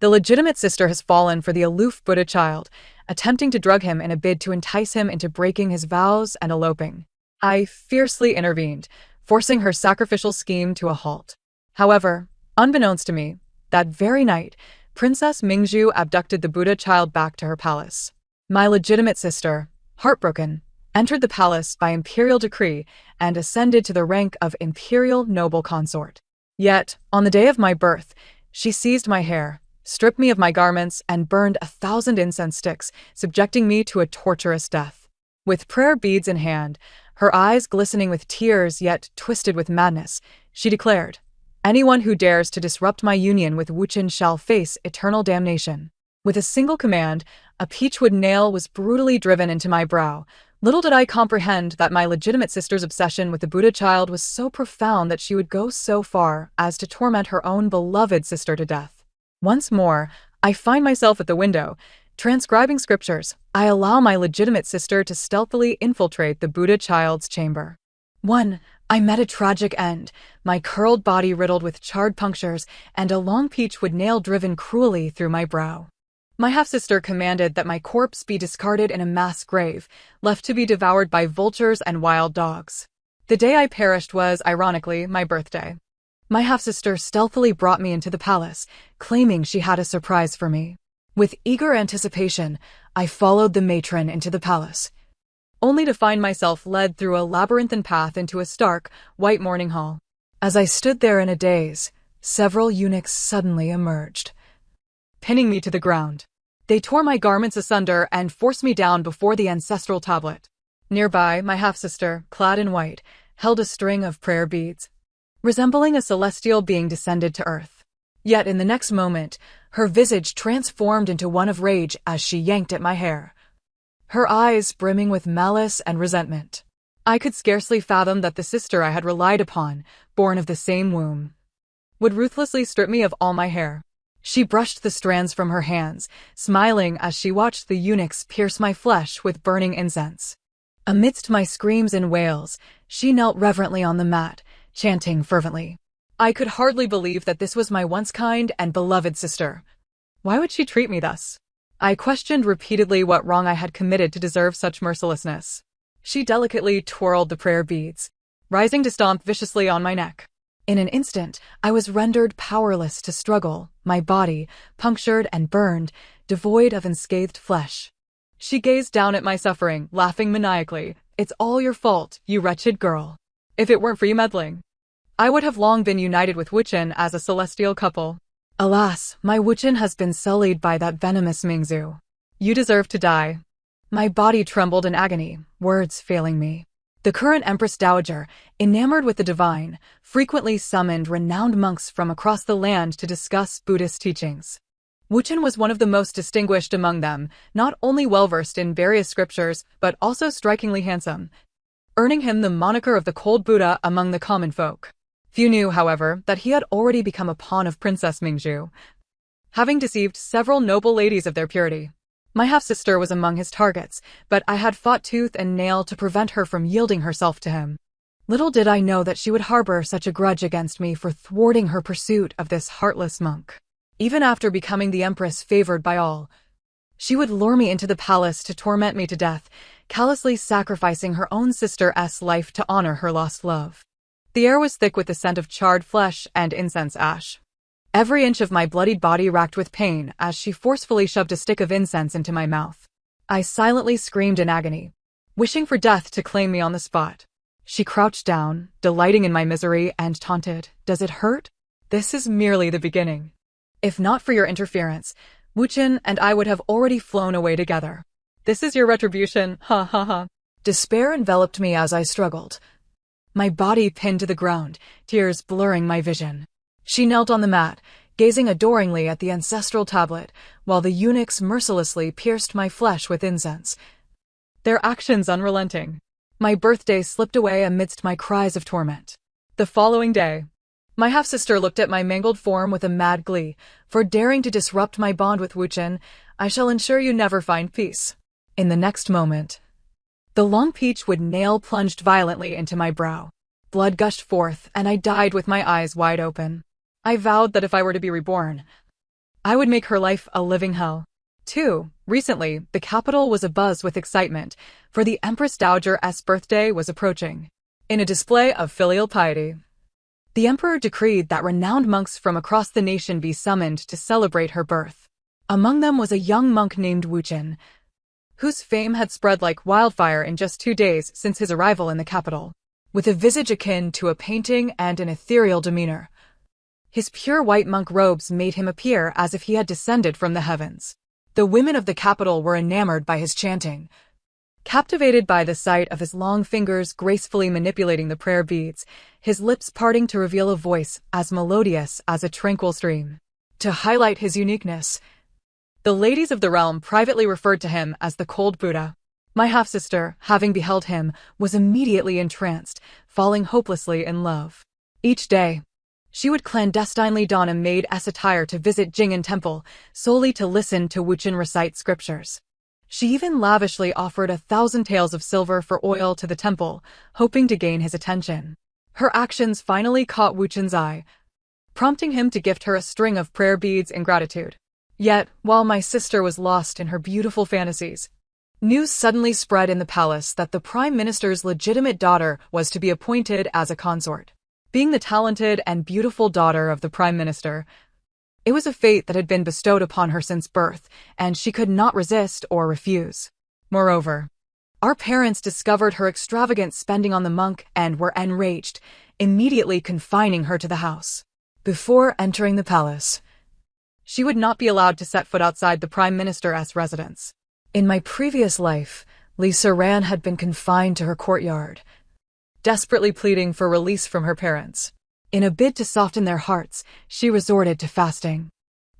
The legitimate sister has fallen for the aloof Buddha child, attempting to drug him in a bid to entice him into breaking his vows and eloping. I fiercely intervened, forcing her sacrificial scheme to a halt. However, unbeknownst to me, that very night, Princess Mingzhu abducted the Buddha child back to her palace. My legitimate sister, heartbroken, entered the palace by imperial decree and ascended to the rank of imperial noble consort. Yet, on the day of my birth, she seized my hair, stripped me of my garments, and burned 1,000 incense sticks, subjecting me to a torturous death. With prayer beads in hand, her eyes glistening with tears yet twisted with madness, she declared, "Anyone who dares to disrupt my union with Wuchen shall face eternal damnation." With a single command, a peachwood nail was brutally driven into my brow. Little did I comprehend that my legitimate sister's obsession with the Buddha child was so profound that she would go so far as to torment her own beloved sister to death. Once more, I find myself at the window, transcribing scriptures. I allow my legitimate sister to stealthily infiltrate the Buddha child's chamber. I met a tragic end, my curled body riddled with charred punctures and a long peachwood nail driven cruelly through my brow. My half-sister commanded that my corpse be discarded in a mass grave, left to be devoured by vultures and wild dogs. The day I perished was, ironically, my birthday. My half-sister stealthily brought me into the palace, claiming she had a surprise for me. With eager anticipation, I followed the matron into the palace, only to find myself led through a labyrinthine path into a stark, white morning hall. As I stood there in a daze, several eunuchs suddenly emerged, pinning me to the ground. They tore my garments asunder and forced me down before the ancestral tablet. Nearby, my half-sister, clad in white, held a string of prayer beads, resembling a celestial being descended to earth. Yet in the next moment, her visage transformed into one of rage as she yanked at my hair, her eyes brimming with malice and resentment. I could scarcely fathom that the sister I had relied upon, born of the same womb, would ruthlessly strip me of all my hair. She brushed the strands from her hands, smiling as she watched the eunuchs pierce my flesh with burning incense. Amidst my screams and wails, she knelt reverently on the mat, chanting fervently. I could hardly believe that this was my once kind and beloved sister. Why would she treat me thus? I questioned repeatedly what wrong I had committed to deserve such mercilessness. She delicately twirled the prayer beads, rising to stomp viciously on my neck. In an instant, I was rendered powerless to struggle, my body, punctured and burned, devoid of unscathed flesh. She gazed down at my suffering, laughing maniacally. "It's all your fault, you wretched girl. If it weren't for you meddling, I would have long been united with Wuchen as a celestial couple. Alas, my Wuchen has been sullied by that venomous Mingzhu. You deserve to die." My body trembled in agony, words failing me. The current Empress Dowager, enamored with the divine, frequently summoned renowned monks from across the land to discuss Buddhist teachings. Wuchen was one of the most distinguished among them, not only well-versed in various scriptures, but also strikingly handsome, earning him the moniker of the Cold Buddha among the common folk. Few knew, however, that he had already become a pawn of Princess Mingzhu, having deceived several noble ladies of their purity. My half-sister was among his targets, but I had fought tooth and nail to prevent her from yielding herself to him. Little did I know that she would harbor such a grudge against me for thwarting her pursuit of this heartless monk. Even after becoming the empress favored by all, she would lure me into the palace to torment me to death, callously sacrificing her own sister's life to honor her lost love. The air was thick with the scent of charred flesh and incense ash. Every inch of my bloodied body racked with pain as she forcefully shoved a stick of incense into my mouth. I silently screamed in agony, wishing for death to claim me on the spot. She crouched down, delighting in my misery, and taunted, "Does it hurt? This is merely the beginning. If not for your interference, Wuchen and I would have already flown away together. This is your retribution, ha ha ha." Despair enveloped me as I struggled, my body pinned to the ground, tears blurring my vision. She knelt on the mat, gazing adoringly at the ancestral tablet, while the eunuchs mercilessly pierced my flesh with incense, their actions unrelenting. My birthday slipped away amidst my cries of torment. The following day, my half-sister looked at my mangled form with a mad glee. "For daring to disrupt my bond with Wuchen, I shall ensure you never find peace." In the next moment, the long peachwood nail plunged violently into my brow. Blood gushed forth, and I died with my eyes wide open. I vowed that if I were to be reborn, I would make her life a living hell. 2. Recently, the capital was abuzz with excitement, for the Empress Dowager's birthday was approaching. In a display of filial piety, the emperor decreed that renowned monks from across the nation be summoned to celebrate her birth. Among them was a young monk named Wuchen, whose fame had spread like wildfire in just 2 days since his arrival in the capital. With a visage akin to a painting and an ethereal demeanor, his pure white monk robes made him appear as if he had descended from the heavens. The women of the capital were enamored by his chanting, captivated by the sight of his long fingers gracefully manipulating the prayer beads, his lips parting to reveal a voice as melodious as a tranquil stream. To highlight his uniqueness, the ladies of the realm privately referred to him as the Cold Buddha. My half-sister, having beheld him, was immediately entranced, falling hopelessly in love. Each day, she would clandestinely don a maid's attire to visit Jing'an Temple, solely to listen to Wuchen recite scriptures. She even lavishly offered 1,000 taels of silver for oil to the temple, hoping to gain his attention. Her actions finally caught Wuchen's eye, prompting him to gift her a string of prayer beads in gratitude. Yet, while my sister was lost in her beautiful fantasies, news suddenly spread in the palace that the Prime Minister's legitimate daughter was to be appointed as a consort. Being the talented and beautiful daughter of the Prime Minister, it was a fate that had been bestowed upon her since birth, and she could not resist or refuse. Moreover, our parents discovered her extravagant spending on the monk and were enraged, immediately confining her to the house. Before entering the palace, she would not be allowed to set foot outside the Prime Minister's residence. In my previous life, Lisa Ran had been confined to her courtyard, desperately pleading for release from her parents. In a bid to soften their hearts, she resorted to fasting,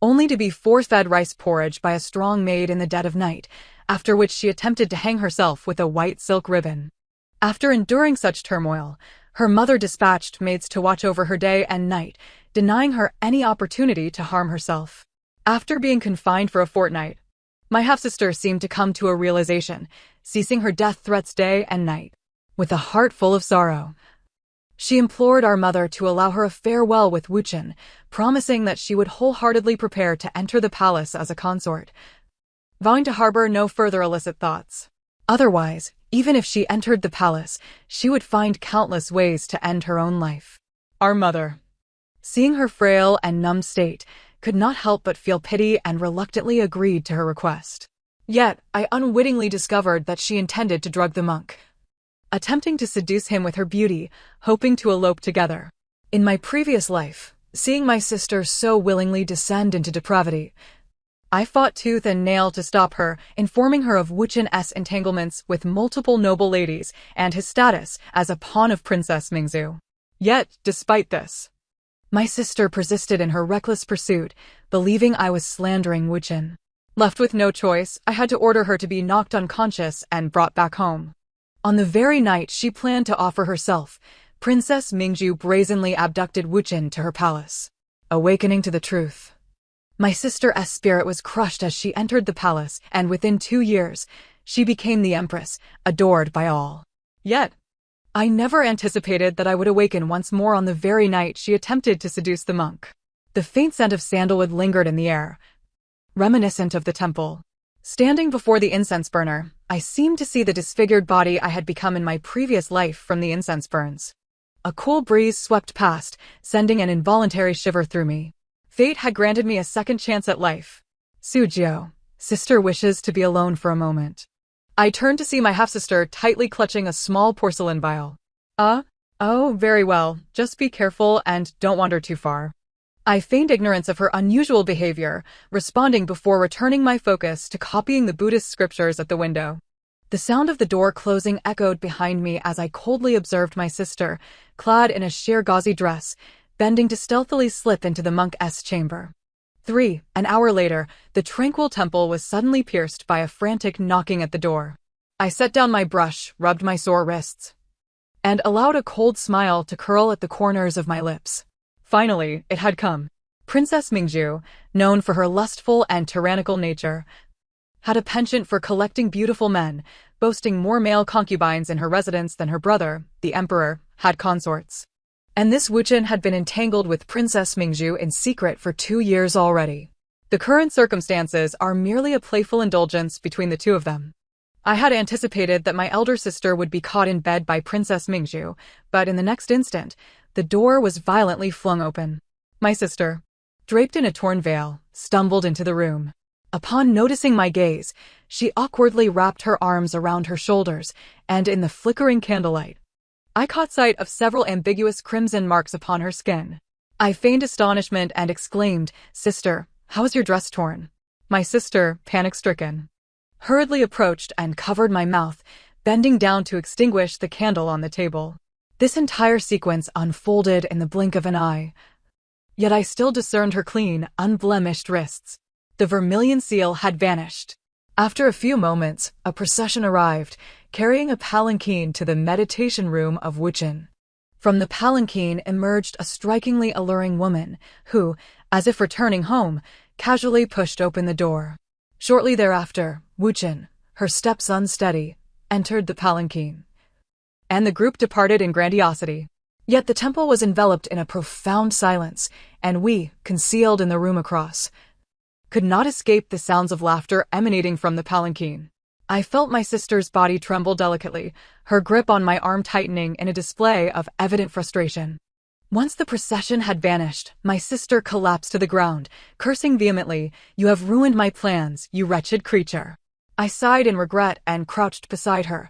only to be force-fed rice porridge by a strong maid in the dead of night, after which she attempted to hang herself with a white silk ribbon. After enduring such turmoil, her mother dispatched maids to watch over her day and night, denying her any opportunity to harm herself. After being confined for a fortnight, my half-sister seemed to come to a realization, ceasing her death threats day and night. With a heart full of sorrow, she implored our mother to allow her a farewell with Wuchen, promising that she would wholeheartedly prepare to enter the palace as a consort, vowing to harbor no further illicit thoughts. Otherwise, even if she entered the palace, she would find countless ways to end her own life. Our mother, seeing her frail and numbed state, could not help but feel pity and reluctantly agreed to her request. Yet, I unwittingly discovered that she intended to drug the monk, attempting to seduce him with her beauty, hoping to elope together. In my previous life, seeing my sister so willingly descend into depravity, I fought tooth and nail to stop her, informing her of Wuchen's entanglements with multiple noble ladies and his status as a pawn of Princess Mingzhu. Yet, despite this, my sister persisted in her reckless pursuit, believing I was slandering Wuchen. Left with no choice, I had to order her to be knocked unconscious and brought back home. On the very night she planned to offer herself, Princess Mingzhu brazenly abducted Wuchen to her palace. Awakening to the truth, my sister's spirit was crushed as she entered the palace, and within 2 years, she became the empress, adored by all. Yet, I never anticipated that I would awaken once more on the very night she attempted to seduce the monk. The faint scent of sandalwood lingered in the air, reminiscent of the temple. Standing before the incense burner, I seemed to see the disfigured body I had become in my previous life from the incense burns. A cool breeze swept past, sending an involuntary shiver through me. Fate had granted me a second chance at life. Sujio, sister wishes to be alone for a moment. I turned to see my half-sister tightly clutching a small porcelain vial. Oh, very well, just be careful and don't wander too far. I feigned ignorance of her unusual behavior, responding before returning my focus to copying the Buddhist scriptures at the window. The sound of the door closing echoed behind me as I coldly observed my sister, clad in a sheer gauzy dress, bending to stealthily slip into the monk's chamber. An hour later, the tranquil temple was suddenly pierced by a frantic knocking at the door. I set down my brush, rubbed my sore wrists, and allowed a cold smile to curl at the corners of my lips. Finally, it had come. Princess Mingzhu, known for her lustful and tyrannical nature, had a penchant for collecting beautiful men, boasting more male concubines in her residence than her brother, the emperor, had consorts. And this Wuchen had been entangled with Princess Mingzhu in secret for 2 years already. The current circumstances are merely a playful indulgence between the two of them. I had anticipated that my elder sister would be caught in bed by Princess Mingzhu, but in the next instant, the door was violently flung open. My sister, draped in a torn veil, stumbled into the room. Upon noticing my gaze, she awkwardly wrapped her arms around her shoulders, and in the flickering candlelight, I caught sight of several ambiguous crimson marks upon her skin. I feigned astonishment and exclaimed, "Sister, how is your dress torn?" My sister, panic-stricken, hurriedly approached and covered my mouth, bending down to extinguish the candle on the table. This entire sequence unfolded in the blink of an eye, yet I still discerned her clean, unblemished wrists. The vermilion seal had vanished. After a few moments, a procession arrived, carrying a palanquin to the meditation room of Wuchen. From the palanquin emerged a strikingly alluring woman, who, as if returning home, casually pushed open the door. Shortly thereafter, Wuchen, her steps unsteady, entered the palanquin, and the group departed in grandiosity. Yet the temple was enveloped in a profound silence, and we, concealed in the room across, could not escape the sounds of laughter emanating from the palanquin. I felt my sister's body tremble delicately, her grip on my arm tightening in a display of evident frustration. Once the procession had vanished, my sister collapsed to the ground, cursing vehemently, "You have ruined my plans, you wretched creature." I sighed in regret and crouched beside her,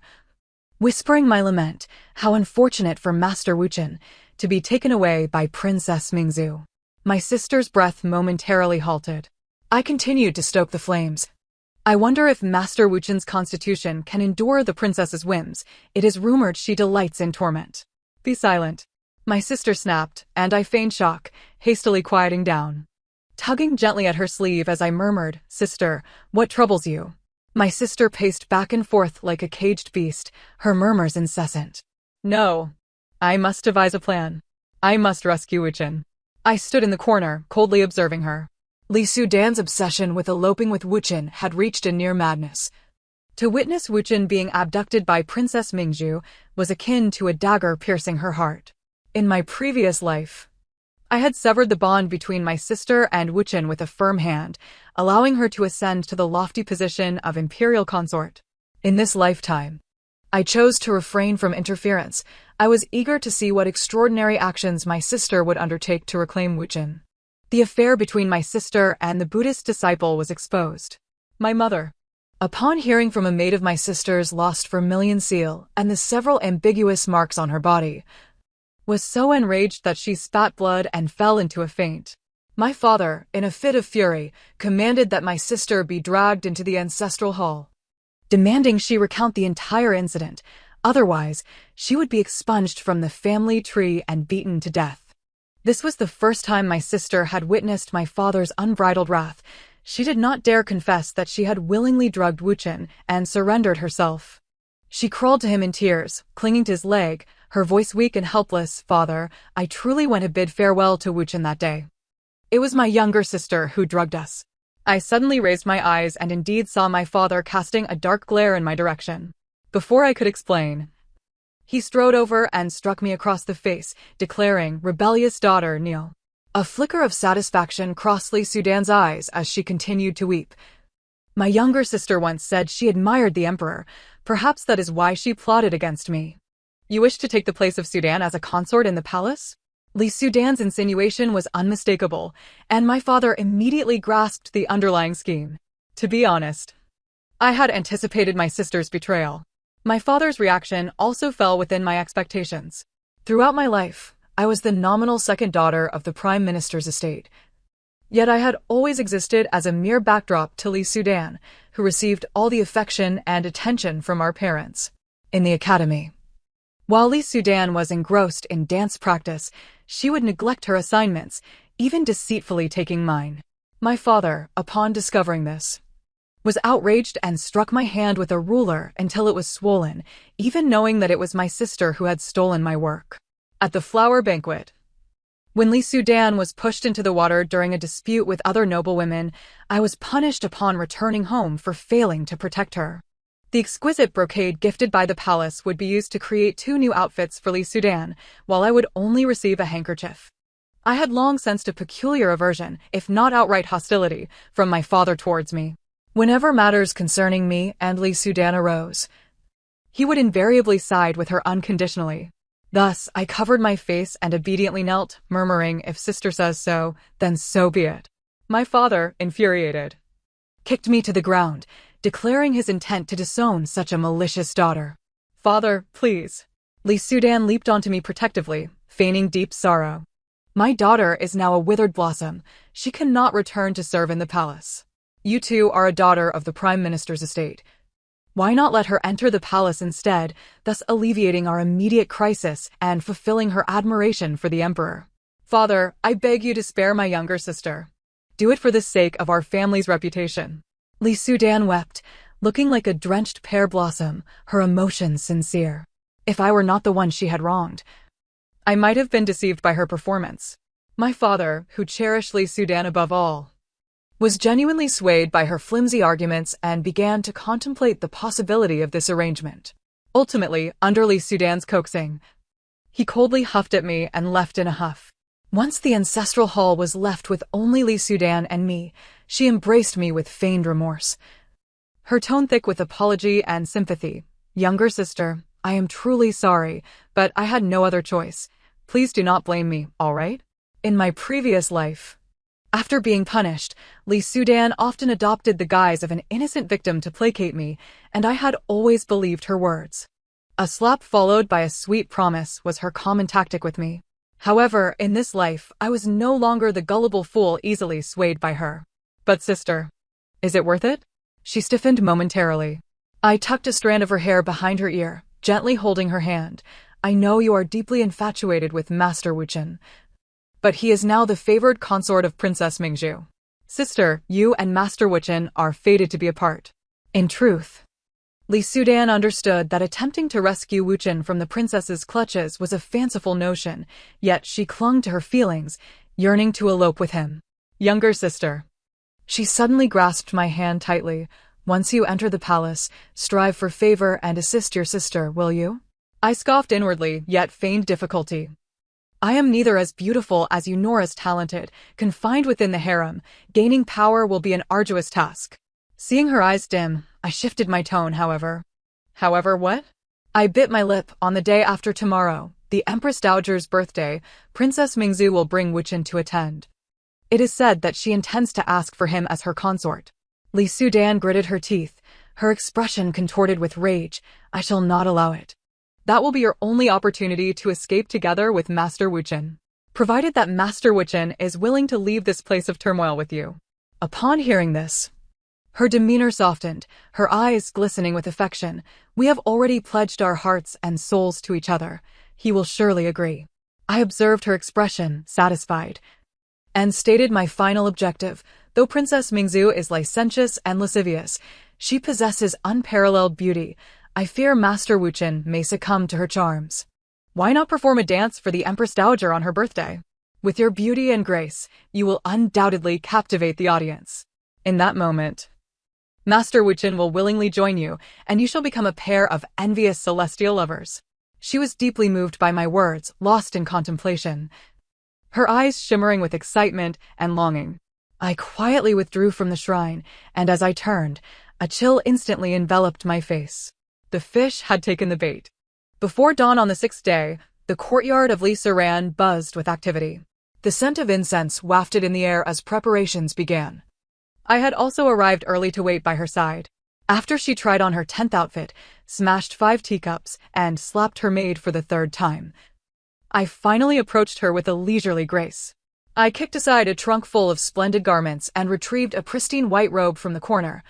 whispering my lament, how unfortunate for Master Wuchen to be taken away by Princess Mingzhu. My sister's breath momentarily halted. I continued to stoke the flames. "I wonder if Master Wuchen's constitution can endure the princess's whims. It is rumored she delights in torment." "Be silent," my sister snapped, and I feigned shock, hastily quieting down, tugging gently at her sleeve as I murmured, "Sister, what troubles you?" My sister paced back and forth like a caged beast, her murmurs incessant. "No. I must devise a plan. I must rescue Wuchen." I stood in the corner, coldly observing her. Li Sudan's obsession with eloping with Wuchen had reached a near madness. To witness Wuchen being abducted by Princess Mingzhu was akin to a dagger piercing her heart. In my previous life, I had severed the bond between my sister and Wuchen with a firm hand, allowing her to ascend to the lofty position of imperial consort. In this lifetime, I chose to refrain from interference. I was eager to see what extraordinary actions my sister would undertake to reclaim Wuchen. The affair between my sister and the Buddhist disciple was exposed. My mother, upon hearing from a maid of my sister's lost vermilion seal and the several ambiguous marks on her body, was so enraged that she spat blood and fell into a faint. My father, in a fit of fury, commanded that my sister be dragged into the ancestral hall, demanding she recount the entire incident, otherwise she would be expunged from the family tree and beaten to death. This was the first time my sister had witnessed my father's unbridled wrath. She did not dare confess that she had willingly drugged Wuchen and surrendered herself. She crawled to him in tears, clinging to his leg, her voice weak and helpless. "Father, I truly went to bid farewell to Wuchen that day. It was my younger sister who drugged us." I suddenly raised my eyes and indeed saw my father casting a dark glare in my direction. Before I could explain, he strode over and struck me across the face, declaring, "Rebellious daughter, kneel." A flicker of satisfaction crossed Li Sudan's eyes as she continued to weep. "My younger sister once said she admired the emperor. Perhaps that is why she plotted against me." "You wish to take the place of Sudan as a consort in the palace?" Li Sudan's insinuation was unmistakable, and my father immediately grasped the underlying scheme. To be honest, I had anticipated my sister's betrayal. My father's reaction also fell within my expectations. Throughout my life, I was the nominal second daughter of the Prime Minister's estate. Yet I had always existed as a mere backdrop to Li Sudan, who received all the affection and attention from our parents. In the academy, while Li Sudan was engrossed in dance practice, she would neglect her assignments, even deceitfully taking mine. My father, upon discovering this, was outraged and struck my hand with a ruler until it was swollen, even knowing that it was my sister who had stolen my work. At the flower banquet, when Li Sudan was pushed into the water during a dispute with other noblewomen, I was punished upon returning home for failing to protect her. The exquisite brocade gifted by the palace would be used to create 2 new outfits for Li Sudan, while I would only receive a handkerchief. I had long sensed a peculiar aversion, if not outright hostility, from my father towards me. Whenever matters concerning me and Li Sudan arose, he would invariably side with her unconditionally. Thus, I covered my face and obediently knelt, murmuring, if sister says so, then so be it. My father, infuriated, kicked me to the ground, declaring his intent to disown such a malicious daughter. Father, please. Li Sudan leaped onto me protectively, feigning deep sorrow. My daughter is now a withered blossom. She cannot return to serve in the palace. You too are a daughter of the Prime Minister's estate. Why not let her enter the palace instead, thus alleviating our immediate crisis and fulfilling her admiration for the emperor? Father, I beg you to spare my younger sister. Do it for the sake of our family's reputation. Li Sudan wept, looking like a drenched pear blossom, her emotions sincere. If I were not the one she had wronged, I might have been deceived by her performance. My father, who cherished Li Sudan above all, was genuinely swayed by her flimsy arguments and began to contemplate the possibility of this arrangement. Ultimately, under Li Sudan's coaxing, he coldly huffed at me and left in a huff. Once the ancestral hall was left with only Li Sudan and me, she embraced me with feigned remorse, her tone thick with apology and sympathy. Younger sister, I am truly sorry, but I had no other choice. Please do not blame me, all right? In my previous life, after being punished, Li Sudan often adopted the guise of an innocent victim to placate me, and I had always believed her words. A slap followed by a sweet promise was her common tactic with me. However, in this life, I was no longer the gullible fool easily swayed by her. But sister, is it worth it? She stiffened momentarily. I tucked a strand of her hair behind her ear, gently holding her hand. I know you are deeply infatuated with Master Wuchen, but he is now the favored consort of Princess Mingzhu. Sister, you and Master Wuchen are fated to be apart. In truth, Li Sudan understood that attempting to rescue Wuchen from the princess's clutches was a fanciful notion, yet she clung to her feelings, yearning to elope with him. Younger sister. She suddenly grasped my hand tightly. Once you enter the palace, strive for favor and assist your sister, will you? I scoffed inwardly, yet feigned difficulty. I am neither as beautiful as you nor as talented. Confined within the harem, gaining power will be an arduous task. Seeing her eyes dim, I shifted my tone, however. However what? I bit my lip. On the day after tomorrow, the Empress Dowager's birthday, Princess Mingzhu will bring Wuchen to attend. It is said that she intends to ask for him as her consort. Li Sudan gritted her teeth, her expression contorted with rage. I shall not allow it. That will be your only opportunity to escape together with Master Wuchen, provided that Master Wuchen is willing to leave this place of turmoil with you. Upon hearing this, her demeanor softened, her eyes glistening with affection. We have already pledged our hearts and souls to each other. He will surely agree. I observed her expression, satisfied, and stated my final objective. Though Princess Mingzhu is licentious and lascivious, she possesses unparalleled beauty. I fear Master Wuchen may succumb to her charms. Why not perform a dance for the Empress Dowager on her birthday? With your beauty and grace, you will undoubtedly captivate the audience. In that moment, Master Wuchen will willingly join you, and you shall become a pair of envious celestial lovers. She was deeply moved by my words, lost in contemplation, her eyes shimmering with excitement and longing. I quietly withdrew from the shrine, and as I turned, a chill instantly enveloped my face. The fish had taken the bait. Before dawn on the 6th day, the courtyard of Li Sudan buzzed with activity. The scent of incense wafted in the air as preparations began. I had also arrived early to wait by her side. After she tried on her 10th outfit, smashed 5 teacups, and slapped her maid for the 3rd time, I finally approached her with a leisurely grace. I kicked aside a trunk full of splendid garments and retrieved a pristine white robe from the corner,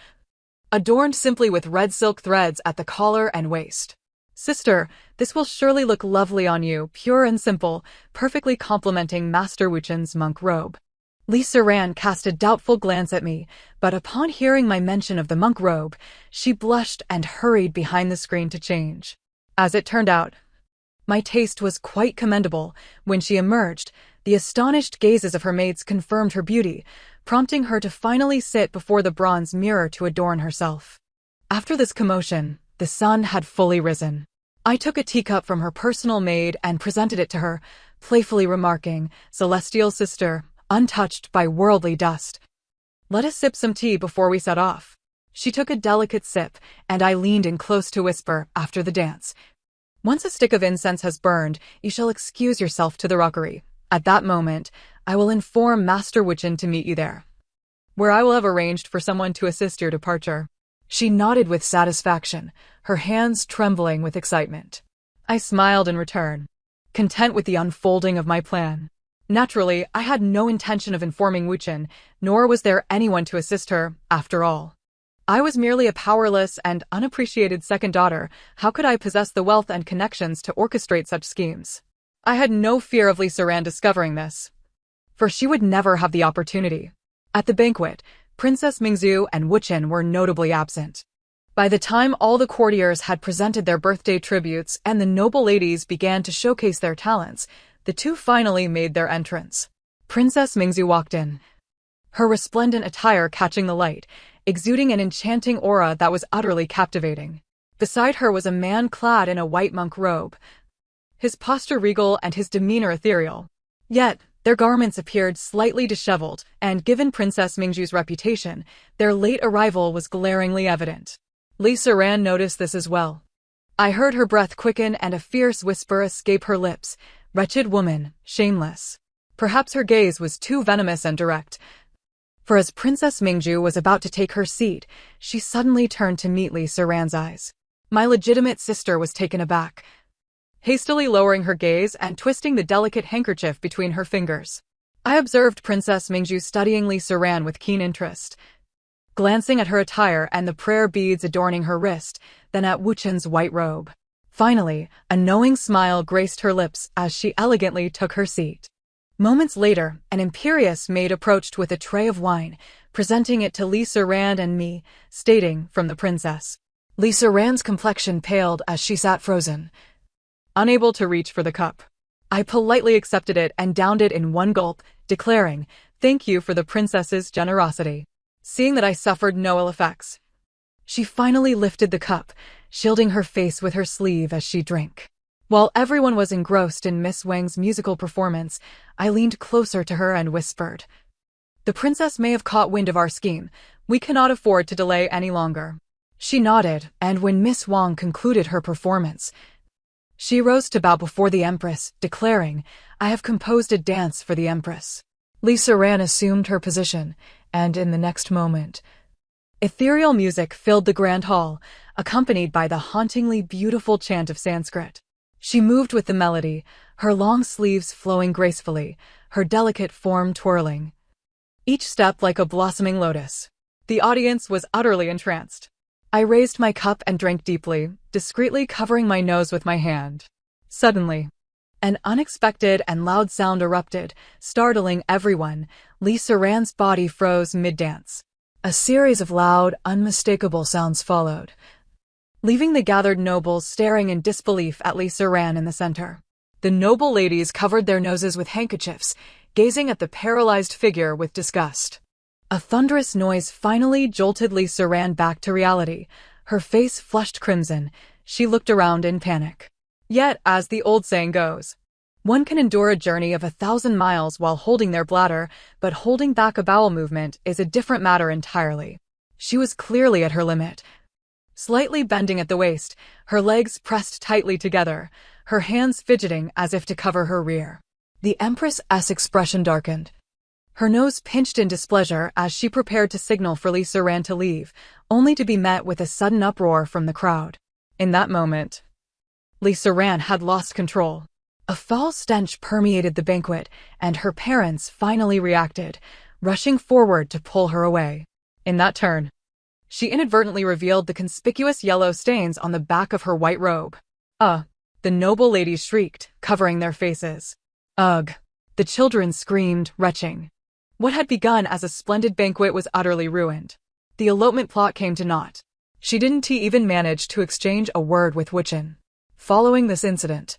adorned simply with red silk threads at the collar and waist. Sister, this will surely look lovely on you, pure and simple, perfectly complementing Master Wuchen's monk robe. Li Sudan cast a doubtful glance at me, but upon hearing my mention of the monk robe, she blushed and hurried behind the screen to change. As it turned out, my taste was quite commendable. When she emerged, the astonished gazes of her maids confirmed her beauty, prompting her to finally sit before the bronze mirror to adorn herself. After this commotion, the sun had fully risen. I took a teacup from her personal maid and presented it to her, playfully remarking, "Celestial sister, untouched by worldly dust. Let us sip some tea before we set off." She took a delicate sip, and I leaned in close to whisper after the dance, "Once a stick of incense has burned, you shall excuse yourself to the rockery. At that moment, I will inform Master Wichan to meet you there, where I will have arranged for someone to assist your departure." She nodded with satisfaction, her hands trembling with excitement. I smiled in return, content with the unfolding of my plan. Naturally, I had no intention of informing Wuchen, nor was there anyone to assist her, after all. I was merely a powerless and unappreciated second daughter. How could I possess the wealth and connections to orchestrate such schemes? I had no fear of Lisa Ran discovering this, for she would never have the opportunity. At the banquet, Princess Mingzhu and Wuchen were notably absent. By the time all the courtiers had presented their birthday tributes and the noble ladies began to showcase their talents, the two finally made their entrance. Princess Mingzhu walked in, her resplendent attire catching the light, exuding an enchanting aura that was utterly captivating. Beside her was a man clad in a white monk robe, his posture regal and his demeanor ethereal. Yet, their garments appeared slightly disheveled, and given Princess Mingzhu's reputation, their late arrival was glaringly evident. Lisa Ran noticed this as well. I heard her breath quicken and a fierce whisper escape her lips. "Wretched woman, shameless." Perhaps her gaze was too venomous and direct, for as Princess Mingzhu was about to take her seat, she suddenly turned to meet Lisa Ran's eyes. My legitimate sister was taken aback, hastily lowering her gaze and twisting the delicate handkerchief between her fingers. I observed Princess Mingzhu studying Lisa Ran with keen interest, glancing at her attire and the prayer beads adorning her wrist, then at Wuchen's white robe. Finally, a knowing smile graced her lips as she elegantly took her seat. Moments later, an imperious maid approached with a tray of wine, presenting it to Lisa Ran and me, stating, "From the princess." Lisa Ran's complexion paled as she sat frozen, unable to reach for the cup. I politely accepted it and downed it in one gulp, declaring, "Thank you for the princess's generosity." Seeing that I suffered no ill effects, she finally lifted the cup, shielding her face with her sleeve as she drank. While everyone was engrossed in Miss Wang's musical performance, I leaned closer to her and whispered, "The princess may have caught wind of our scheme. We cannot afford to delay any longer." She nodded, and when Miss Wang concluded her performance, she rose to bow before the Empress, declaring, "I have composed a dance for the Empress." Lisa Ran assumed her position, and in the next moment, ethereal music filled the grand hall, accompanied by the hauntingly beautiful chant of Sanskrit. She moved with the melody, her long sleeves flowing gracefully, her delicate form twirling, each step like a blossoming lotus. The audience was utterly entranced. I raised my cup and drank deeply, discreetly covering my nose with my hand. Suddenly, an unexpected and loud sound erupted, startling everyone. Lisa Ran's body froze mid-dance. A series of loud, unmistakable sounds followed, leaving the gathered nobles staring in disbelief at Lisa Ran in the center. The noble ladies covered their noses with handkerchiefs, gazing at the paralyzed figure with disgust. A thunderous noise finally jolted Lisa Ran back to reality. Her face flushed crimson. She looked around in panic. Yet, as the old saying goes, one can endure a journey of 1,000 miles while holding their bladder, but holding back a bowel movement is a different matter entirely. She was clearly at her limit. Slightly bending at the waist, her legs pressed tightly together, her hands fidgeting as if to cover her rear. The Empress's expression darkened. Her nose pinched in displeasure as she prepared to signal for Lisa Ran to leave, only to be met with a sudden uproar from the crowd. In that moment, Lisa Ran had lost control. A foul stench permeated the banquet, and her parents finally reacted, rushing forward to pull her away. In that turn, she inadvertently revealed the conspicuous yellow stains on the back of her white robe. The noble ladies shrieked, covering their faces. Ugh! The children screamed, retching. What had begun as a splendid banquet was utterly ruined. The elopement plot came to naught. She didn't even manage to exchange a word with Wuchen. Following this incident,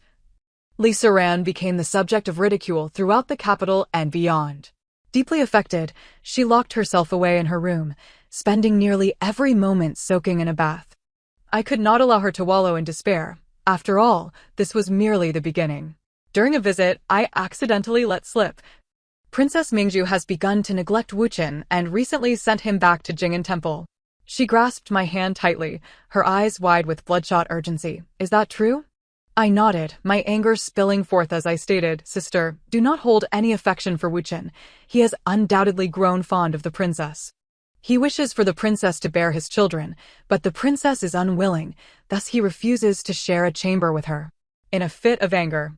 Lisa Ran became the subject of ridicule throughout the capital and beyond. Deeply affected, she locked herself away in her room, spending nearly every moment soaking in a bath. I could not allow her to wallow in despair. After all, this was merely the beginning. During a visit, I accidentally let slip. Princess Mingju has begun to neglect Wuchen and recently sent him back to Jing'an Temple. She grasped my hand tightly, her eyes wide with bloodshot urgency. Is that true? I nodded, my anger spilling forth as I stated, Sister, do not hold any affection for Wuchen. He has undoubtedly grown fond of the princess. He wishes for the princess to bear his children, but the princess is unwilling, thus he refuses to share a chamber with her. In a fit of anger,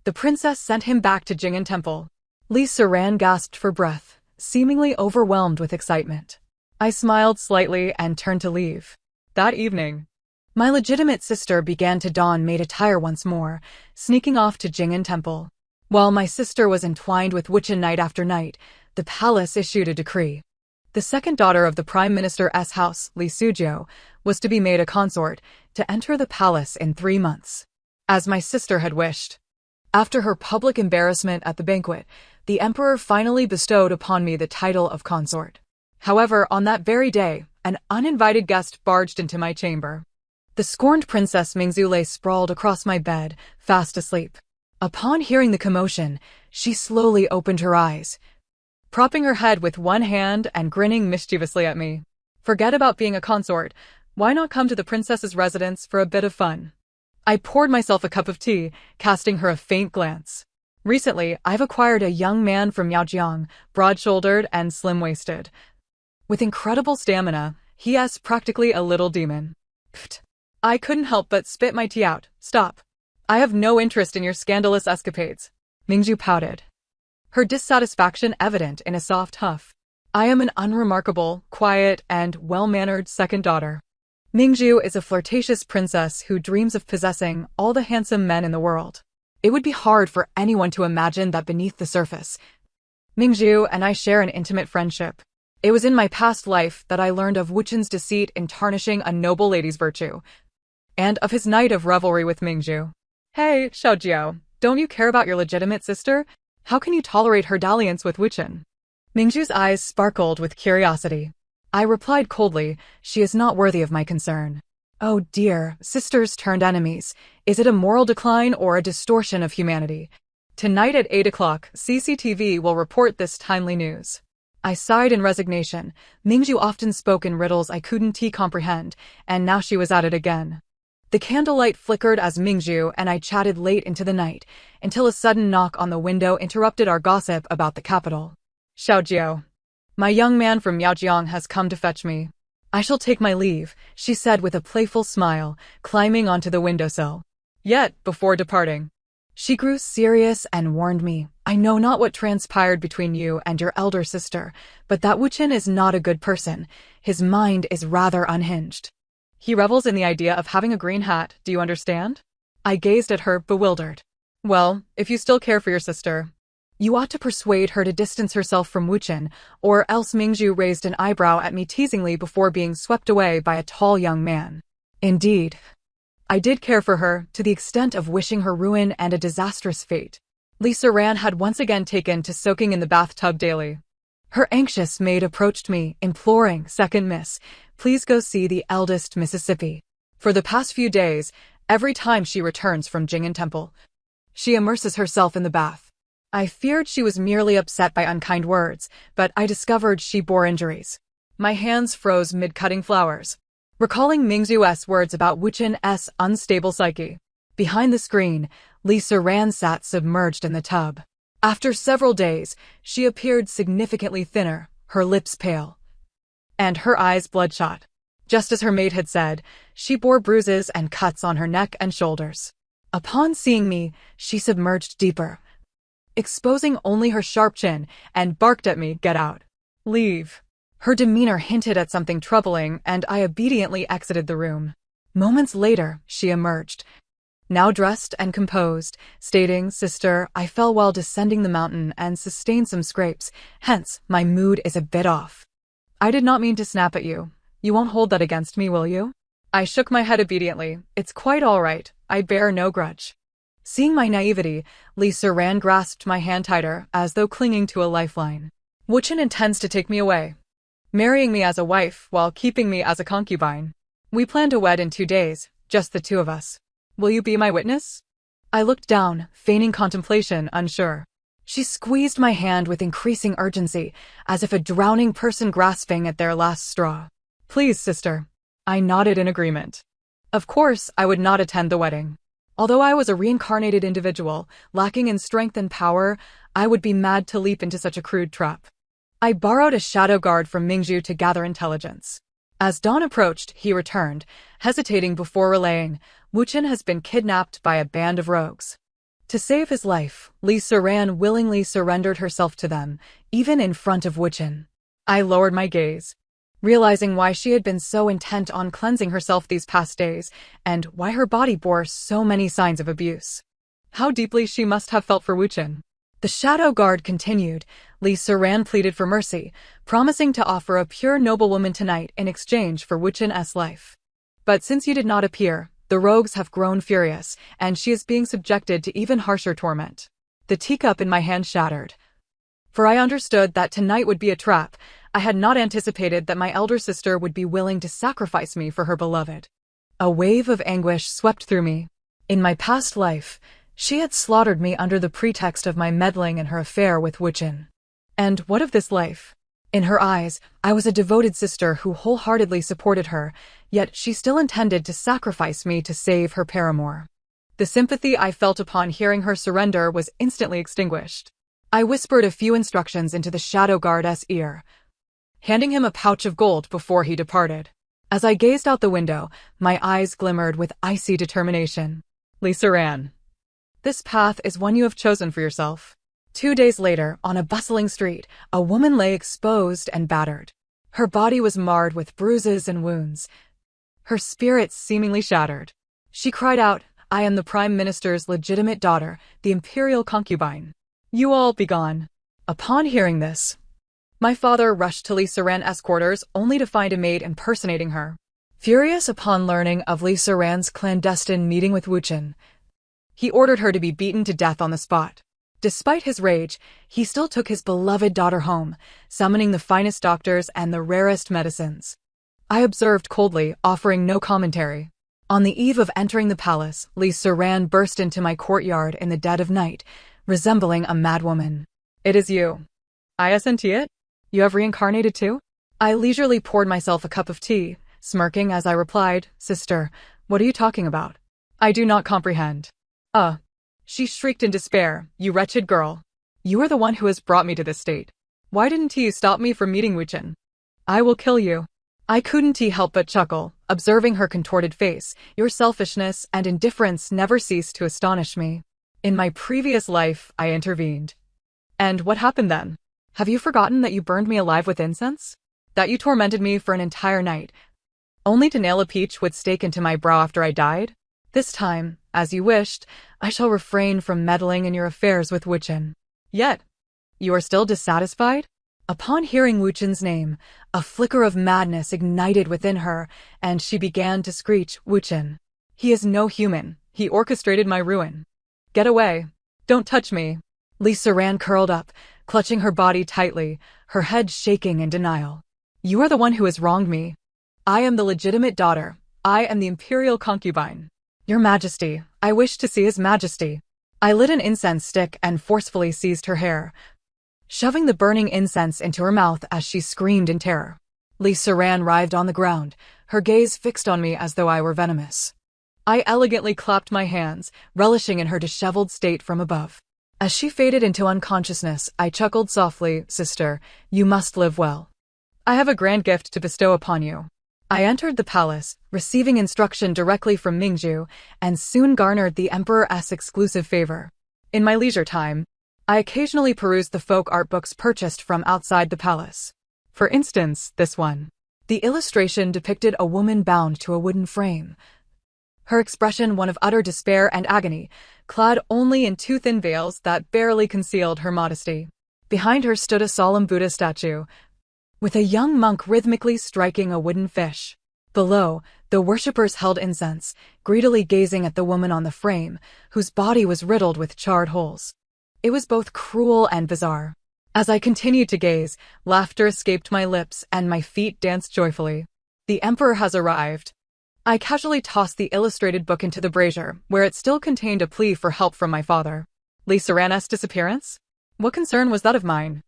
the princess sent him back to Jing'an Temple. Li Siran gasped for breath, seemingly overwhelmed with excitement. I smiled slightly and turned to leave. That evening, my legitimate sister began to don maid attire once more, sneaking off to Jing'an Temple. While my sister was entwined with Wuchen night after night, the palace issued a decree. The second daughter of the Prime Minister's house, Li Suzhou, was to be made a consort, to enter the palace in 3 months, as my sister had wished. After her public embarrassment at the banquet, the emperor finally bestowed upon me the title of consort. However, on that very day, an uninvited guest barged into my chamber. The scorned Princess Mingzhu lay sprawled across my bed, fast asleep. Upon hearing the commotion, she slowly opened her eyes, propping her head with one hand and grinning mischievously at me. Forget about being a consort. Why not come to the princess's residence for a bit of fun? I poured myself a cup of tea, casting her a faint glance. Recently, I've acquired a young man from Yaojiang, broad-shouldered and slim-waisted. With incredible stamina, he is practically a little demon. Pfft. I couldn't help but spit my tea out. Stop. I have no interest in your scandalous escapades. Mingzhu pouted, her dissatisfaction evident in a soft huff. I am an unremarkable, quiet, and well-mannered second daughter. Mingzhu is a flirtatious princess who dreams of possessing all the handsome men in the world. It would be hard for anyone to imagine that beneath the surface, Mingzhu and I share an intimate friendship. It was in my past life that I learned of Wuchen's deceit in tarnishing a noble lady's virtue, and of his night of revelry with Mingzhu. Hey, Xiaojiao, don't you care about your legitimate sister? How can you tolerate her dalliance with Wuchen? Mingzhu's eyes sparkled with curiosity. I replied coldly, she is not worthy of my concern. Oh dear, sisters turned enemies. Is it a moral decline or a distortion of humanity? Tonight at 8 o'clock, CCTV will report this timely news. I sighed in resignation. Mingzhu often spoke in riddles I couldn't comprehend, and now she was at it again. The candlelight flickered as Mingzhu and I chatted late into the night, until a sudden knock on the window interrupted our gossip about the capital. Xiaojiao, my young man from Yaojiang has come to fetch me. I shall take my leave, she said with a playful smile, climbing onto the windowsill. Yet, before departing, she grew serious and warned me, I know not what transpired between you and your elder sister, but that Wuchen is not a good person. His mind is rather unhinged. He revels in the idea of having a green hat, do you understand? I gazed at her, bewildered. Well, if you still care for your sister, you ought to persuade her to distance herself from Wuchen, or else. Mingzhu raised an eyebrow at me teasingly before being swept away by a tall young man. Indeed, I did care for her, to the extent of wishing her ruin and a disastrous fate. Li Siran had once again taken to soaking in the bathtub daily. Her anxious maid approached me, imploring, Second Miss, please go see the eldest Mississippi. For the past few days, every time she returns from Jing'an Temple, she immerses herself in the bath. I feared she was merely upset by unkind words, but I discovered she bore injuries. My hands froze mid-cutting flowers, recalling Mingzhu's words about Wuchen's unstable psyche. Behind the screen, Li Siran sat submerged in the tub. After several days, she appeared significantly thinner, her lips pale, and her eyes bloodshot. Just as her maid had said, she bore bruises and cuts on her neck and shoulders. Upon seeing me, she submerged deeper, exposing only her sharp chin, and barked at me, get out. Leave. Her demeanor hinted at something troubling, and I obediently exited the room. Moments later, she emerged, now dressed and composed, stating, Sister, I fell while descending the mountain and sustained some scrapes, hence, my mood is a bit off. I did not mean to snap at you. You won't hold that against me, will you? I shook my head obediently. It's quite all right. I bear no grudge. Seeing my naivety, Li Siran grasped my hand tighter, as though clinging to a lifeline. Wuchen intends to take me away, marrying me as a wife while keeping me as a concubine. We plan to wed in 2 days, just the two of us. Will you be my witness? I looked down, feigning contemplation, unsure. She squeezed my hand with increasing urgency, as if a drowning person grasping at their last straw. Please, sister. I nodded in agreement. Of course, I would not attend the wedding. Although I was a reincarnated individual, lacking in strength and power, I would be mad to leap into such a crude trap. I borrowed a shadow guard from Mingzhu to gather intelligence. As dawn approached, he returned, hesitating before relaying, Wuchen has been kidnapped by a band of rogues. To save his life, Li Siran willingly surrendered herself to them, even in front of Wuchen. I lowered my gaze, realizing why she had been so intent on cleansing herself these past days, and why her body bore so many signs of abuse. How deeply she must have felt for Wuchen. The shadow guard continued. Li Siran pleaded for mercy, promising to offer a pure noblewoman tonight in exchange for Wuchen's life. But since you did not appear, the rogues have grown furious, and she is being subjected to even harsher torment. The teacup in my hand shattered. For I understood that tonight would be a trap. I had not anticipated that my elder sister would be willing to sacrifice me for her beloved. A wave of anguish swept through me. In my past life, she had slaughtered me under the pretext of my meddling in her affair with Wuchen. And what of this life? In her eyes, I was a devoted sister who wholeheartedly supported her, yet she still intended to sacrifice me to save her paramour. The sympathy I felt upon hearing her surrender was instantly extinguished. I whispered a few instructions into the shadow guard's ear, handing him a pouch of gold before he departed. As I gazed out the window, my eyes glimmered with icy determination. Li Siran, this path is one you have chosen for yourself. 2 days later, on a bustling street, a woman lay exposed and battered. Her body was marred with bruises and wounds, her spirit seemingly shattered. She cried out, I am the Prime Minister's legitimate daughter, the imperial concubine. You all be gone. Upon hearing this, my father rushed to Li Siran's quarters only to find a maid impersonating her. Furious upon learning of Li Siran's clandestine meeting with Wuchen, he ordered her to be beaten to death on the spot. Despite his rage, he still took his beloved daughter home, summoning the finest doctors and the rarest medicines. I observed coldly, offering no commentary. On the eve of entering the palace, Li Siran burst into my courtyard in the dead of night, resembling a madwoman. It is you. Isn't it? You have reincarnated too? I leisurely poured myself a cup of tea, smirking as I replied, Sister, what are you talking about? I do not comprehend. She shrieked in despair, you wretched girl. You are the one who has brought me to this state. Why didn't you stop me from meeting Wuchen? I will kill you. I couldn't help but chuckle, observing her contorted face. Your selfishness and indifference never ceased to astonish me. In my previous life, I intervened. And what happened then? Have you forgotten that you burned me alive with incense? That you tormented me for an entire night, only to nail a peach with stake into my brow after I died? This time, as you wished, I shall refrain from meddling in your affairs with Wuchen. Yet, you are still dissatisfied? Upon hearing Wuchen's name, a flicker of madness ignited within her, and she began to screech, Wuchen. He is no human. He orchestrated my ruin. Get away. Don't touch me. Li Siran curled up, clutching her body tightly, her head shaking in denial. You are the one who has wronged me. I am the legitimate daughter. I am the imperial concubine. Your Majesty, I wish to see His Majesty. I lit an incense stick and forcefully seized her hair, shoving the burning incense into her mouth as she screamed in terror. Li Siran writhed on the ground, her gaze fixed on me as though I were venomous. I elegantly clapped my hands, relishing in her disheveled state from above. As she faded into unconsciousness, I chuckled softly, Sister, you must live well. I have a grand gift to bestow upon you. I entered the palace, receiving instruction directly from Mingzhu, and soon garnered the Emperor's exclusive favor. In my leisure time, I occasionally perused the folk art books purchased from outside the palace. For instance, this one. The illustration depicted a woman bound to a wooden frame, her expression one of utter despair and agony, clad only in two thin veils that barely concealed her modesty. Behind her stood a solemn Buddha statue, with a young monk rhythmically striking a wooden fish. Below, the worshippers held incense, greedily gazing at the woman on the frame, whose body was riddled with charred holes. It was both cruel and bizarre. As I continued to gaze, laughter escaped my lips and my feet danced joyfully. The Emperor has arrived. I casually tossed the illustrated book into the brazier, where it still contained a plea for help from my father. Lisa Ranna's disappearance? What concern was that of mine?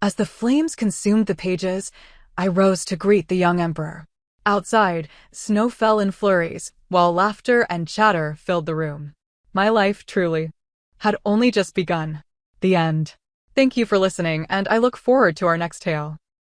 As the flames consumed the pages, I rose to greet the young emperor. Outside, snow fell in flurries, while laughter and chatter filled the room. My life, truly, had only just begun. The end. Thank you for listening, and I look forward to our next tale.